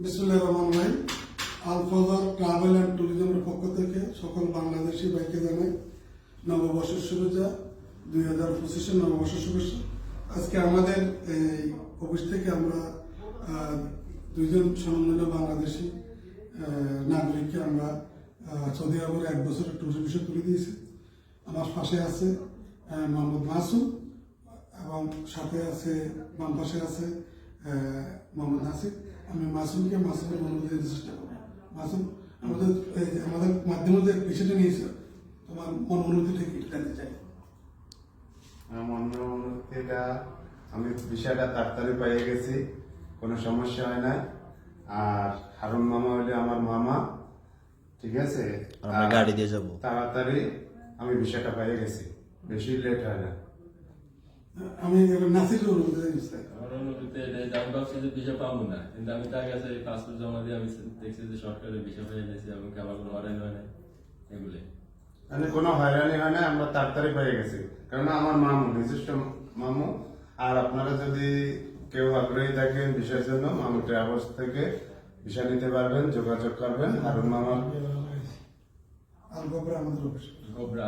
বিসমিল্লাহির রহমানির রহিম। আল ফজর ট্রাভেল অ্যান্ড ট্যুরিজমের পক্ষ থেকে সকল বাংলাদেশি ভাইকে জানাই নববর্ষের শুভেচ্ছা, 2025 নববর্ষের শুভেচ্ছা। আজকে আমাদের এই অফিস থেকে আমরা দুইজন স্বনামধন্য বাংলাদেশি নাগরিককে আমরা সৌদি আরবের 1 বছরের ট্যুরের বিষয় তুলে দিয়েছি। আমার পাশে আছে মোহাম্মদ মাসুম এবং সাথে আছে বাম পাশে আছে মোহাম্মদ নাসির। আমি মাসুমের অনুরোধ দিতে চেষ্টা করবো। মাসুম, আমাদের মাধ্যমে যে বিষয়টা নিয়েছে, তোমার মন অনুভূতিটা কি জানতে চাই। আমার অনুভূতিটা, আমি বিষয়টা তাড়াতাড়ি পেয়ে গেছি, কোনো সমস্যা হয় না। আর হারুন মামা হলে আমার মামা, ঠিক আছে, আমরা গাড়ি দিয়ে যাবো। তাড়াতাড়ি আমি বিষয়টা পেয়ে গেছি, বেশি লেট হয় না। আমি নাসিরের অনুভূতি জানতে চাই। আমার অনুভূতি এটাই যে আমি ভাবছি যে ভিসা পাবো না, কিন্তু আমি তার কাছে পাসপোর্ট জমা দিয়ে আমি দেখছি যে সরকারের ভিসা পেয়ে গেছি এবং আমার কোনো হয়রানি হয় না। এগুলি মানে কোনো হয়রানি হয় না, আমরা তাড়াতাড়ি পেয়ে গেছি, কারণ আমার মামু, নিজস্ব মামু। আর আপনারা যদি কেউ আগ্রহী থাকেন বিষয়ের জন্য, মামু ট্রাভেলস থেকে ভিসা নিতে পারবেন, যোগাযোগ করবেন হারুন মামার। আর গোবরা আমাদের অফিস। গোবরা